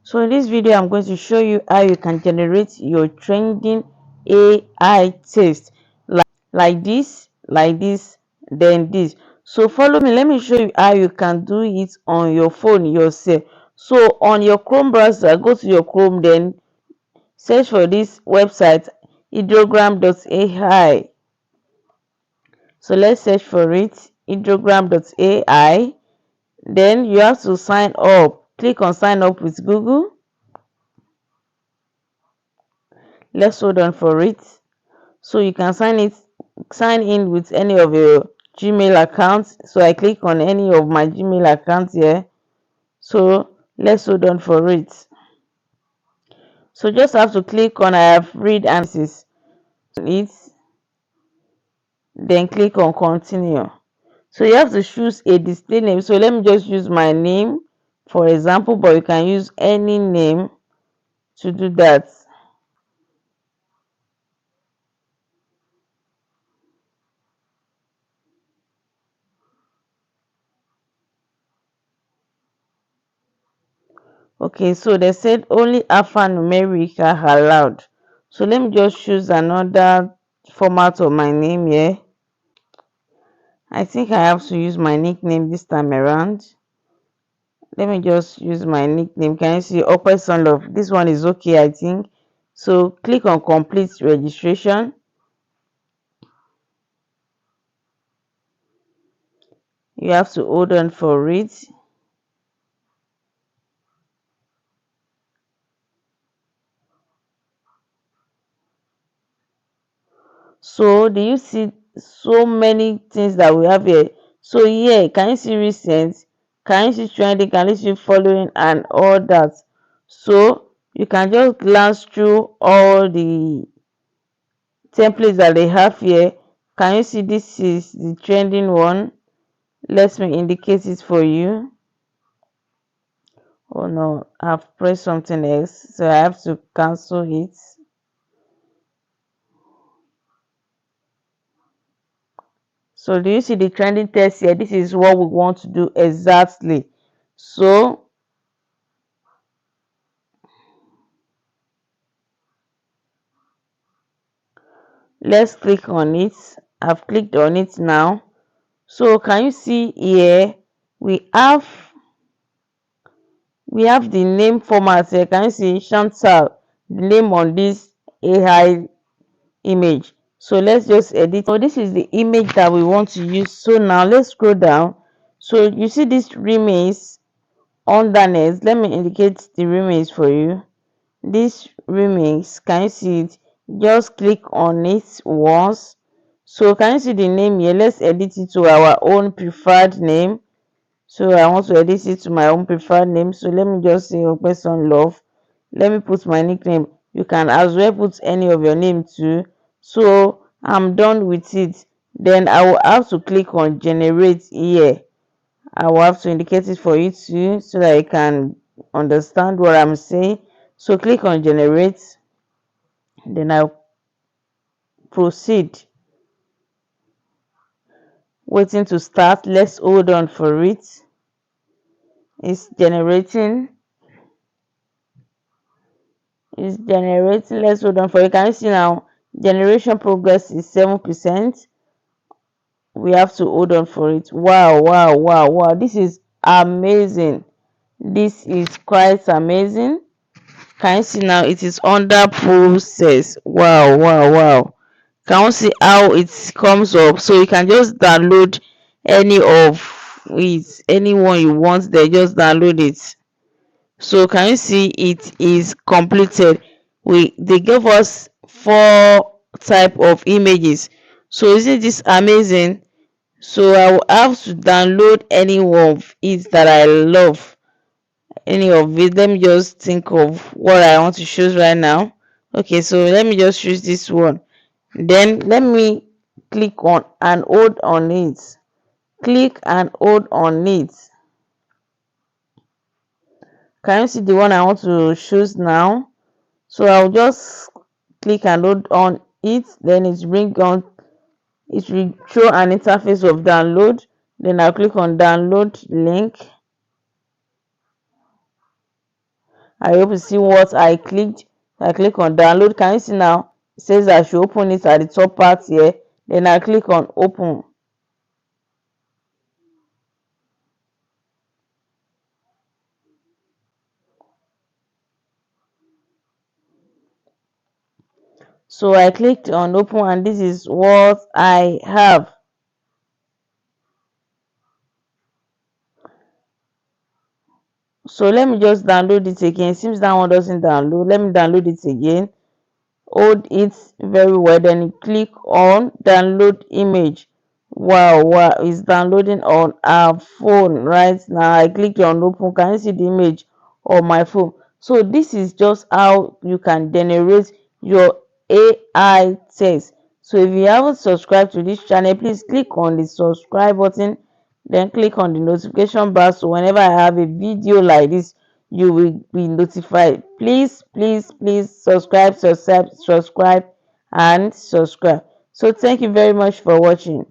So in this video, I'm going to show you how you can generate your trending AI text like this, then this. So follow me. Let me show you how you can do it on your phone yourself. So on your Chrome browser, go to your Chrome, then search for this website, hydrogram.ai. So let's search for it, hydrogram.ai. Then you have to sign up. Click on sign up with Google. Let's hold on for it. So you can sign in with any of your Gmail accounts. So I click on any of my Gmail accounts here. So let's hold on for it. So just have to click on I have read analysis it, then click on continue. So you have to choose a display name. So let me just use my name for example, but you can use any name to do that. Okay, so they said only alphanumeric are allowed. So let me just choose another format of my name here. I think I have to use my nickname this time around. Let me just use my nickname. Can you see Ope Love? This one is okay, I think. So click on complete registration. You have to hold on for it. So do you see so many things that we have here? So here, can you see recent? Can you see trending? Can you see following and all that? So you can just glance through all the templates that they have here. Can you see this is the trending one? Let me indicate it for you. Oh no, I've pressed something else, so I have to cancel it. So do you see the trending text here? This is what we want to do exactly. So let's click on it. I've clicked on it now. So can you see here we have the name format here. Can you see Chantal, the name on this AI image? So let's just edit. So this is the image that we want to use. So now let's scroll down. So you see this remix underneath. Let me indicate the remix for you. This remix, can you see it? Just click on it once. So can you see the name here? Let's edit it to our own preferred name. So I want to edit it to my own preferred name. So let me just say Opeson Love. Let me put my nickname. You can as well put any of your name too. So I'm done with it. Then I will have to click on generate here. I will have to indicate it for you too so that you can understand what I'm saying. So click on generate. Then I'll proceed. Waiting to start. Let's hold on for it. It's generating. Let's hold on for it. Can you see now? Generation progress is 7%. We have to hold on for it. Wow, wow, wow, wow. This is amazing. This is quite amazing. Can you see now? It is under process. Wow, wow, wow. Can you see how it comes up? So you can just download any of it, anyone you want there, just download it. So can you see it is completed? They gave us 4 type of images. So isn't this amazing? So I will have to download any of it that I love. Any of it. Let me just think of what I want to choose right now. Okay, so let me just choose this one. Then let me click on and hold on it. Click and hold on it. Can you see the one I want to choose now? So I'll just click and hold on it. Then it will show an interface of download. Then I'll click on download link. I hope you see what I clicked. I click on download. Can you see now? It says I should open it at the top part here. Then I click on open. So I clicked on open and this is what I have. So let me just download it again. Seems that one doesn't download. Let me download it again. Hold it very well, then you click on download image. Wow, it's downloading on our phone right now. I clicked on open. Can you see the image on my phone? So this is just how you can generate your AI text. So if you haven't subscribed to this channel, please click on the subscribe button, then click on the notification bar, so whenever I have a video like this, you will be notified. Please subscribe and subscribe. So thank you very much for watching.